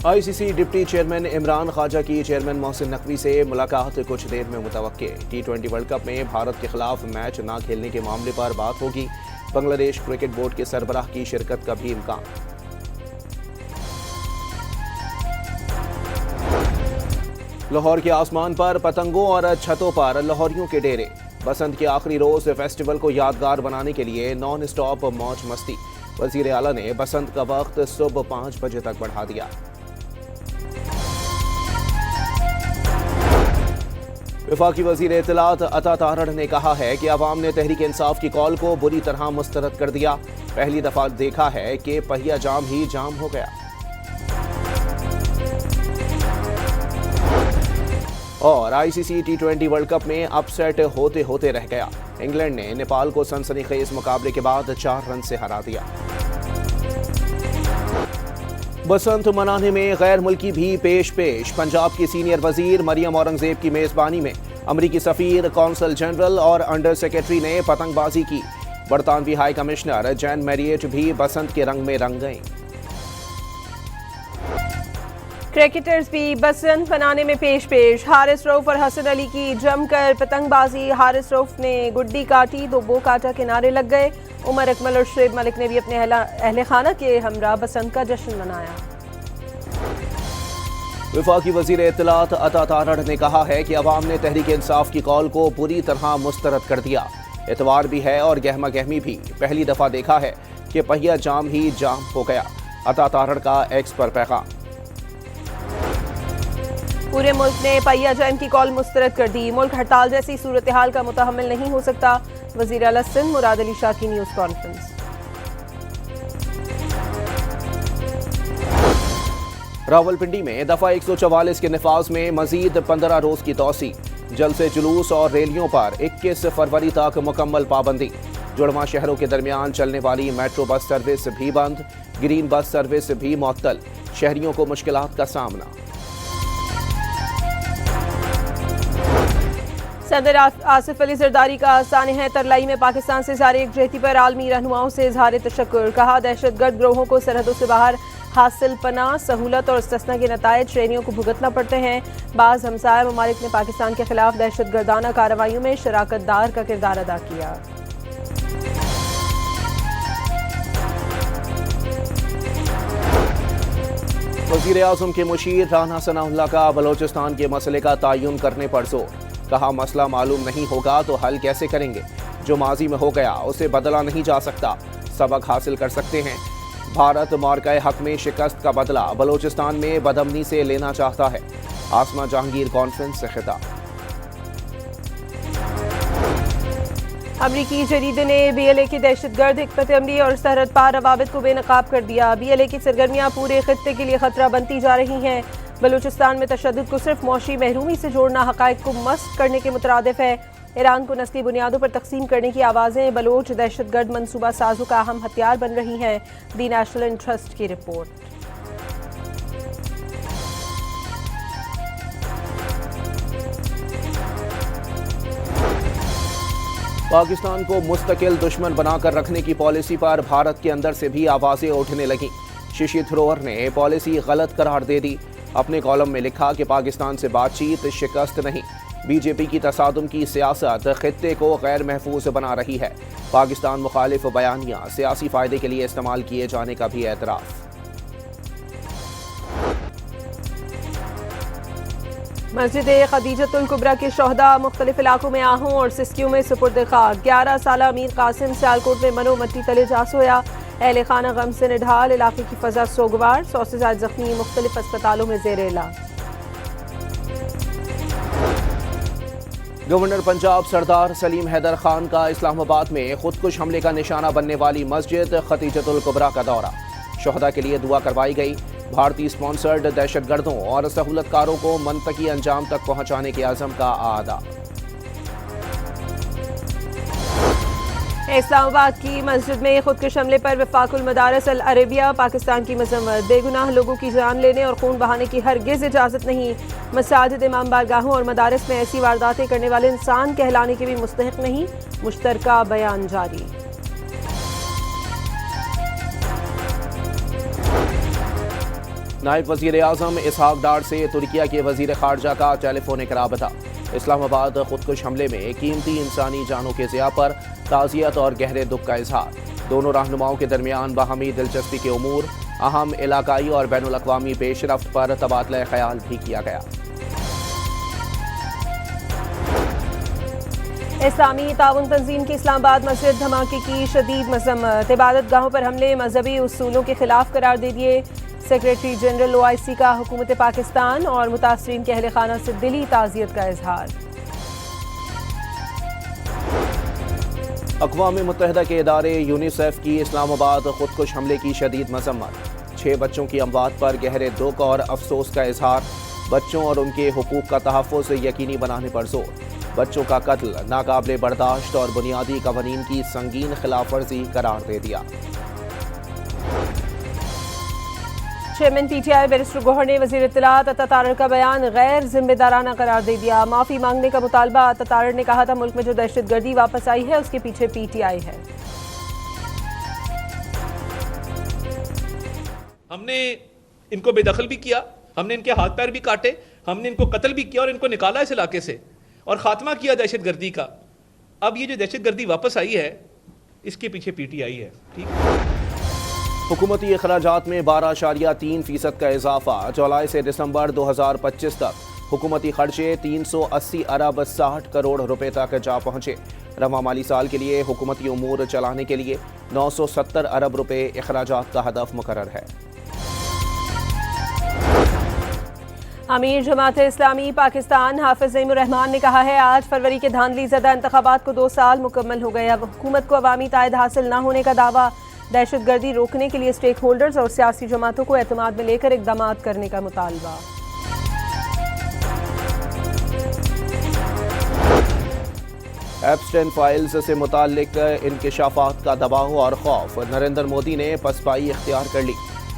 ICC deputy chairman Imran Khwaja की chairman Mohsin Naqvi से मुलाकात कुछ देर में मुतवक्के। T20 वर्ल्ड कप में भारत के खिलाफ मैच न खेलने के मामले पर बात होगी। बांग्लादेश क्रिकेट बोर्ड के सरबराह की शिरकत का भी इम्कान। लाहौर के आसमान पर पतंगों और छतों पर लाहौरियों के डेरे। बसंत के आखिरी रोज फेस्टिवल को यादगार बनाने के लिए नॉन स्टॉप मौज मस्ती। वजीर आला ने बसंत का वक्त सुबह 5 बजे तक बढ़ा दिया। वफाकी वजीर इत्तलात अता तारड़ ने कहा है कि अवाम ने तहरीक इंसाफ की कॉल को बुरी तरह मुस्तरद कर दिया। पहली दफा देखा है कि पहिया जाम ही जाम हो गया। और आईसीसी T20 वर्ल्ड कप में अपसेट होते होते रह गया। इंग्लैंड ने नेपाल को सनसनीखेज मुकाबले के बाद 4 रन से हरा दिया। बसंत मनाने में गैर मुल्की भी पेश। पंजाब की सीनियर वजीर मरियम औरंगजेब की मेजबानी में अमरीकी सफीर, कौंसल जनरल और अंडर सेक्रेटरी ने पतंगबाजी की। बरतानवी हाई कमिश्नर जैन मैरियट भी बसंत के रंग में रंग गए। क्रिकेटर्स भी बसंत मनाने में पेश। हारिस रऊफ और हसन अली की जमकर पतंगबाजी। हारिस रऊफ ने गुड्डी काटी तो वो काटा के नारे लग गए। उमर अकमल और शुएब मलिक ने भी अपने अहले खाना के हमरा बसंत का जश्न मनाया। वफाकी वजीर इत्तलात अता तारड़ ने कहा है कि अवाम ने तहरीक इंसाफ की कॉल को बुरी तरह मुस्तरद कर दिया। एतवार भी है और गहमा गहमी भी। पहली दफा देखा है कि पहिया जाम ही जाम हो गया। अता तारड़ का एक्स पर पैगाम। पूरे मुल्क ने पहिया जाम की कॉल मुस्तरद कर दी। मुल्क हड़ताल जैसी सूरत हाल का मुतहम्मिल नहीं हो सकता। वजीर आला सिंध मुराद अली शाह की न्यूज कॉन्फ्रेंस। रावलपिंडी में दफा 144 के निफाज में मजीद 15 रोज की तोसी। जलसे जुलूस और रैलियों पर 21 फरवरी तक मुकम्मल पाबंदी। जुड़वा शहरों के दरमियान चलने वाली मेट्रो बस सर्विस भी बंद। ग्रीन बस सर्विस भी मुअत्तल। शहरियों को मुश्किलात का सामना। सदर आसिफ अली जरदारी का सानह तरलाई में पाकिस्तान से जारी यकजहती पर आलमी रहनुमाओं से इजहार तशक्कुर। कहा दहशतगर्द ग्रोहों को सरहदों से बाहर हासिल पनाह, सहूलत और इस्तिस्ना के नतायज श्रेणियों को भुगतना पड़ते हैं। बाज़ हमसाया ममालिक ने पाकिस्तान के खिलाफ दहशतगर्दाना कार्रवाइयों में शराकतदार का किरदार अदा किया। वज़ीर आज़म के मुशीर राना सनाउल्लाह का बलोचिस्तान के मसले का तयन करने पर जोर। कहा मसला मालूम नहीं होगा तो हल कैसे करेंगे। जो माजी में हो गया उसे बदला नहीं जा सकता। सबक हासिल कर सकते हैं। भारत मार्काए हक में शिकस्त का बदला बलोचिस्तान में बदअमनी से लेना चाहता है। आसमा जहांगीर कॉन्फ्रेंस से खिताब। अमरीकी जरीदे ने BLA की दहशतगर्द हिकमत अमली और सरहद पार रवाबित को बेनकाब कर दिया। BLA की सरगर्मियां पूरे खित्ते के लिए खतरा बनती जा रही हैं। बलूचिस्तान में तशद्दुद को सिर्फ मौशी महरूमी से जोड़ना हक़ाइक़ को मस्त करने के मुतरादिफ है। ईरान को नस्ली बुनियादों पर तकसीम करने की आवाज़ें बलोच दहशतगर्द मनसूबा साजों का अहम हथियार बन रही हैं। दी नेशनल इंटरेस्ट की रिपोर्ट। पाकिस्तान को मुस्तकिल दुश्मन बनाकर रखने की पॉलिसी पर भारत के अंदर से भी आवाज़ें उठने लगीं। शशि थरूर ने पॉलिसी गलत करार दे दी। अपने कॉलम में लिखा कि पाकिस्तान से बातचीत शिकस्त नहीं। बीजेपी की तसादुम की सियासत खित्ते को गैर महफूज बना रही है। पाकिस्तान मुखालिफ बयानियां सियासी फायदे के लिए इस्तेमाल किए जाने का भी एतराफ़। मस्जिद खदीजतुल कुबरा के शोहदा मुख्तलिफ इलाकों में आहूं और सिस्कियों में सुपुर्द खाक। 11 साला अमीर कासिम सियालकोट में मनो मट्टी तले जा सोया। अहले खाना गम से निढाल। इलाके की फजा सोगवार। 100 से ज्यादा जख्मी मुख्तलिफ अस्पतालों में जेर इलाज। गवर्नर पंजाब सरदार सलीम हैदर खान का इस्लामाबाद में खुदकुश हमले का निशाना बनने वाली मस्जिद खदीजतुल कुबरा का दौरा। शोहदा के लिए दुआ करवाई गई। भारतीय स्पॉन्सर्ड दहशतगर्दों और सहूलतकारों को मंतकी अंजाम तक पहुंचाने के आज़म का आदा। इस्लामाबाद की मस्जिद में खुदकुश हमले पर वफाकुल मदारिस अल अरेबिया पाकिस्तान की मजम्मत। बेगुनाह लोगों की जान लेने और खून बहाने की हरगिज इजाज़त नहीं। मसाजिद, इमाम बारगाहों और मदारिस में ऐसी वारदातें करने वाले इंसान कहलाने के भी मुस्तहिक नहीं। मुश्तरका बयान जारी। नायब वज़ीर आज़म इसहाक डार से तुर्किया के वज़ीर ख़ारजा का टेलीफोनिक राबता। इस्लामाबाद खुदकुश हमले में कीमती इंसानी जानों के ज़िया पर ताज़ियत और गहरे दुख का इजहार। दोनों रहनुमाओं के दरमियान बाहमी दिलचस्पी के उमूर, अहम इलाकाई और बैनुल अक़वामी पेशरफ्त पर तबादला ख्याल भी किया गया। इस्लामी ताउन तंजीम की इस्लामाबाद मस्जिद धमाके की शदीद मजम्मत। इबादत गाहों पर हमले मजहबी उसूलों के खिलाफ करार दे दिए। सेक्रेटरी जनरल OIC का हुकूमत पाकिस्तान और मुतासरीन के अहले खाना से दिली ताज़ियत का इजहार। अक़वाम मुत्तहिदा के इदारे यूनिसेफ की इस्लामाबाद खुदकुश हमले की शदीद मजम्मत। 6 बच्चों की अमवात पर गहरे दुख और अफसोस का इजहार। बच्चों और उनके हुकूक का तहफ़्फ़ुज़ यकीनी बनाने पर जोर। बच्चों का कत्ल नाकाबिले बर्दाश्त और बुनियादी कवानीन की संगीन खिलाफवर्जी करार दे दिया। चेयरमैन PTI बैरिस्टर गौहर ने वज़ीर इत्तलात अता तारड़ का बयान गैर जिम्मेदाराना करार दे दिया। माफ़ी मांगने का मुतालबा। अता तारड़ ने कहा था मुल्क में जो दहशतगर्दी वापस आई है उसके पीछे PTI है। हमने इनको बेदखल भी किया, हमने इनके हाथ पैर भी काटे, हमने इनको कत्ल भी किया और इनको निकाला इस इलाके से और खात्मा किया दहशतगर्दी का। अब ये जो दहशतगर्दी वापस आई है इसके पीछे PTI है। ठीक, हुकूमती अखराजात में 12.3% का इजाफा। जुलाई से दिसंबर 2025 तक हुकूमती खर्चे 380 अरब 60 करोड़ रुपए तक जा पहुंचे। रवा माली साल के लिए हुकूमती उमूर चलाने के लिए 970 अरब रुपए अखराजात का हदफ मुकर्रर है। अमीर जमात इस्लामी पाकिस्तान हाफिज ज़हीमुर रहमान ने कहा है आज फरवरी के धांधली ज़दा इंतखाबात को 2 साल मुकम्मल हो गए। अब हुकूमत को अवामी तायद हासिल न होने का दावा। दहशतगर्दी रोकने के लिए स्टेक होल्डर्स और सियासी जमातों को एतमाद में लेकर इक़दाम करने का मुतालबा। एप्स्टेन फाइल्स से मुताल्लिक इंकशाफात का दबाव और खौफ। नरेंद्र मोदी ने पसपाई इख्तियार कर ली।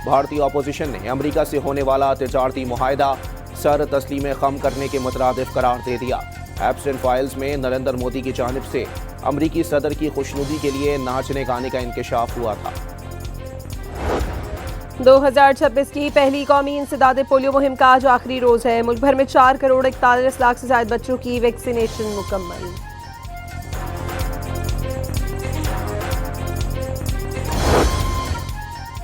भारतीय अपोजिशन ने अमरीका से होने वाला तिजारती मुआहदा सर तस्लीम कम करने के मुतरादिफ करार दे दिया। एप्स्टेन फाइल्स में नरेंद्र मोदी की जानिब से अमरीकी सदर की खुशनुदी के लिए नाचने गाने का इंकशाफ हुआ था। 2026 की पहली कौमी इंसदाद पोलियो मुहिम का आज आखिरी रोज है। मुल्क भर में 4 करोड़ 41 लाख से ज्यादा बच्चों की वैक्सीनेशन मुकम्मल।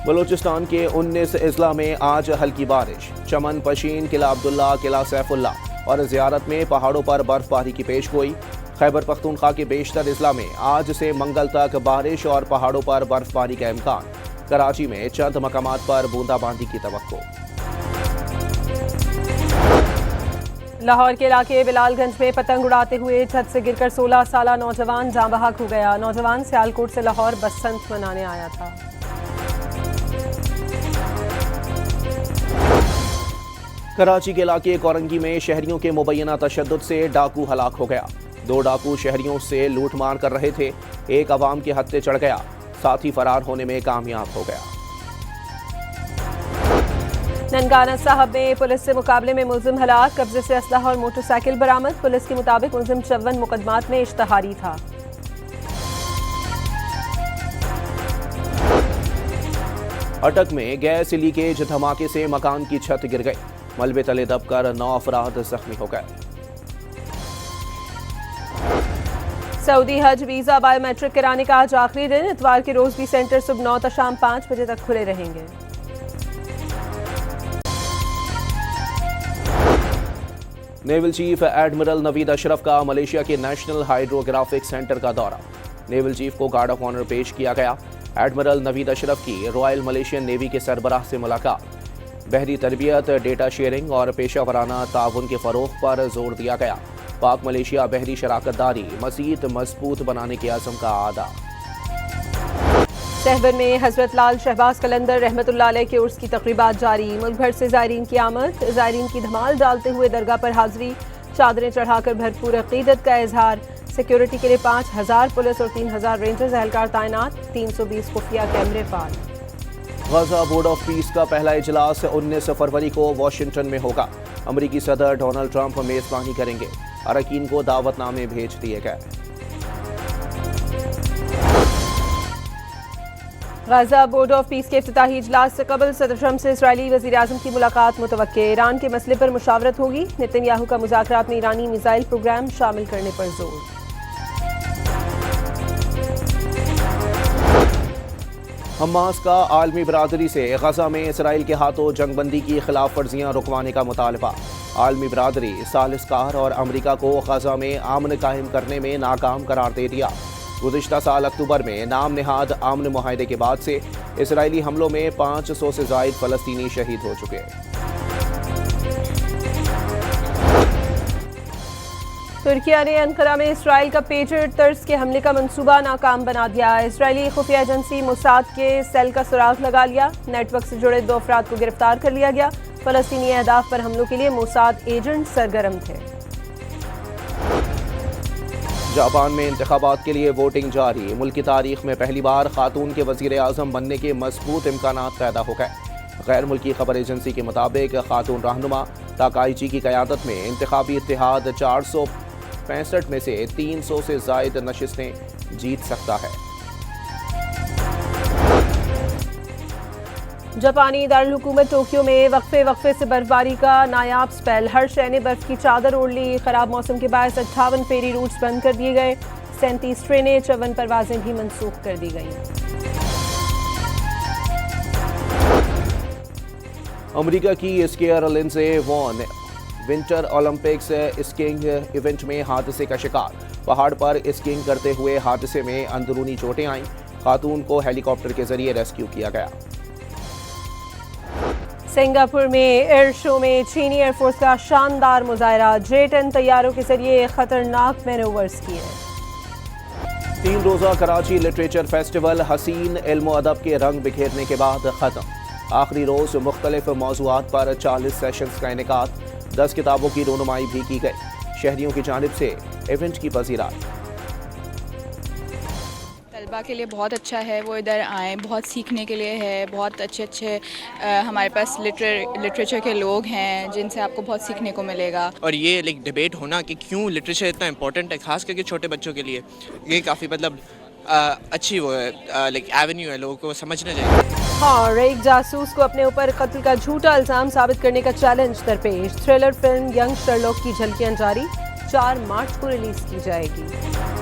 बलूचिस्तान के 19 अजला में आज हल्की बारिश। चमन पशीन, किला अब्दुल्ला, किला सैफुल्ला और ज़ियारत में पहाड़ों पर बर्फबारी की पेशगोई। खैबर पख्तूनख्वा के बेशतर अजला में आज से मंगल तक बारिश और पहाड़ों पर बर्फबारी का इम्कान। कराची में चंद मकामात पर बूंदाबांदी की तवक्को। लाहौर के इलाके बिलालगंज में पतंग उड़ाते हुए छत से गिरकर 16 साला नौजवान जाँ बहक हो गया। नौजवान सियालकोट से लाहौर बसंत मनाने आया था। कराची के इलाके कोरंगी में शहरियों के मुबैना तशद्दुद से डाकू हलाक हो गया। 2 डाकू शहरियों से लूट मार कर रहे थे। एक अवाम के हत्थे चढ़ गया, साथ ही फरार होने में कामयाब हो गया। ननकाना साहब में पुलिस से मुकाबले में मुलजिम हलाक। कब्जे से असलहा और मोटरसाइकिल बरामद। पुलिस के मुताबिक मुलजिम 54 मुकदमात में इश्तहारी था। अटक में गैस लीकेज धमाके से मकान की छत गिर गई। मलबे तले दबकर 9 अफराद जख्मी हो गए। सऊदी हज वीजा बायोमेट्रिक कराने का आज आखिरी दिन। इतवार के रोज भी सेंटर सुबह 9 से शाम 5 बजे तक खुले रहेंगे। Naval chief admiral Naveed Ashraf का मलेशिया के नेशनल हाइड्रोग्राफिक सेंटर का दौरा। नेवल चीफ को गार्ड ऑफ ऑनर पेश किया गया। एडमिरल नवीद अशरफ की रॉयल मलेशियन नेवी के सरबराह से मुलाकात। बहरी तरबियत, डेटा शेयरिंग और पेशा वराना ताउन के फ़रोग़ पर जोर दिया गया। पाक मलेशिया बहरी शराकतदारी मज़ीद मजबूत बनाने के आज़म का आदा। सहबर में हजरत लाल शहबाज कलंदर रहमतुल्लाह अलैह के उर्स की तकरीबात जारी। मुल्क भर से ज़ायरीन की आमद। ज़ायरीन की धमाल डालते हुए दरगाह पर हाजिरी। चादरें चढ़ाकर भरपूर अक़ीदत का इजहार। सिक्योरिटी के लिए 5000 पुलिस और 3000 रेंजर्स एहलकार तैनात। 320 खुफिया कैमरे फाल। गजा बोर्ड ऑफ पीस का पहला इजलास 19 फरवरी को वाशिंगटन में होगा। अमरीकी सदर डोनाल्ड ट्रंप मेज़बानी करेंगे। अरकान को दावतनामे भेज दिए गए। गाजा बोर्ड ऑफ पीस के इफ्तिताही इजलास से कबल सदर ट्रंप से इसराइली वज़ीर-ए-आज़म की मुलाकात मुतवक्के। ईरान के मसले पर मुशावरत होगी। नेतन्याहू का मुज़ाकरात में ईरानी मिसाइल प्रोग्राम शामिल करने पर जोर। हमास का आलमी बरादरी से गजा में इसराइल के हाथों जंगबंदी की खिलाफ वर्जियाँ रुकवाने का मुतालबा। आलमी बरादरी सालिसकार और अमरीका को गजा में अमन कायम करने में नाकाम करार दे दिया। गुज़िश्ता साल अक्टूबर में नाम नेहाद अमन मुआहदे के बाद से इसराइली हमलों में 500 से ज़ायद फ़लस्तीनी शहीद हो चुके हैं। तुर्किया ने अंकारा में इसराइल का पेट्रियट तर्ज के हमले का मंसूबा नाकाम बना दिया। इसराइली खुफिया एजेंसी मोसाद के सेल का सुराग लगा लिया। नेटवर्क से जुड़े 2 अफराद को गिरफ्तार कर लिया गया। फ़लस्तीनी अहदाफ पर हमलों के लिए मोसाद एजेंट सरगर्म थे। जापान में इंतखाबात के लिए वोटिंग जारी। मुल्क की तारीख में पहली बार खातून के वज़ीर-ए-आज़म बनने के मजबूत इम्कानात पैदा हो गए। गैर मुल्की खबर एजेंसी के मुताबिक खातून रहनुमा ताकाईची की क़यादत में इंतखाबी इत्तेहाद 465 में से 300 से ज़ायद नशिस्तें जीत सकता है। जापानी दारुल हुकूमत टोक्यो में वक्फे से बर्फबारी का नायाब स्पेल। हर शहर ने बर्फ की चादर ओढ़ ली। खराब मौसम के बायस 58 फेरी रूट्स बंद कर दिए गए। 37 ट्रेनें 54 परवाजें भी मनसूख कर दी गई। अमेरिका की skier Lindsey Vonn winter Olympics skiing event में हादसे का शिकार। पहाड़ पर स्कीइंग करते हुए हादसे में अंदरूनी चोटें आईं। खातून को हेलीकॉप्टर के जरिए रेस्क्यू किया गया। सिंगापुर में एयर शो में चीनी एयरफोर्स का शानदार मुजाहरा। J-10 तैयारों के जरिए खतरनाक मैनोवर्स किए। 3 रोज़ा कराची लिटरेचर फेस्टिवल हसीन इल्म अदब के रंग बिखेरने के बाद ख़त्म। आखिरी रोज़ मुख्तलिफ मौज़ूआत पर 40 सेशंस का इनेकाद। 10 किताबों की रोनुमाई भी की गई। शहरियों की जानिब से इवेंट की पज़ीरात। तलबा के लिए बहुत अच्छा है, वो इधर आएँ, बहुत सीखने के लिए है। बहुत अच्छे हमारे पास लिटरेचर के लोग हैं जिनसे आपको बहुत सीखने को मिलेगा। और ये डिबेट होना कि क्यों लिटरेचर इतना इंपॉर्टेंट है खास करके छोटे बच्चों के लिए, ये काफ़ी अच्छी वो है एवेन्यू है, लोगों को समझना चाहिए। और एक जासूस को अपने ऊपर कत्ल का झूठा इल्जाम साबित करने का चैलेंज दरपेश। थ्रिलर फिल्म यंग शर्लॉक की झलकियां जारी। 4 मार्च को रिलीज की जाएगी।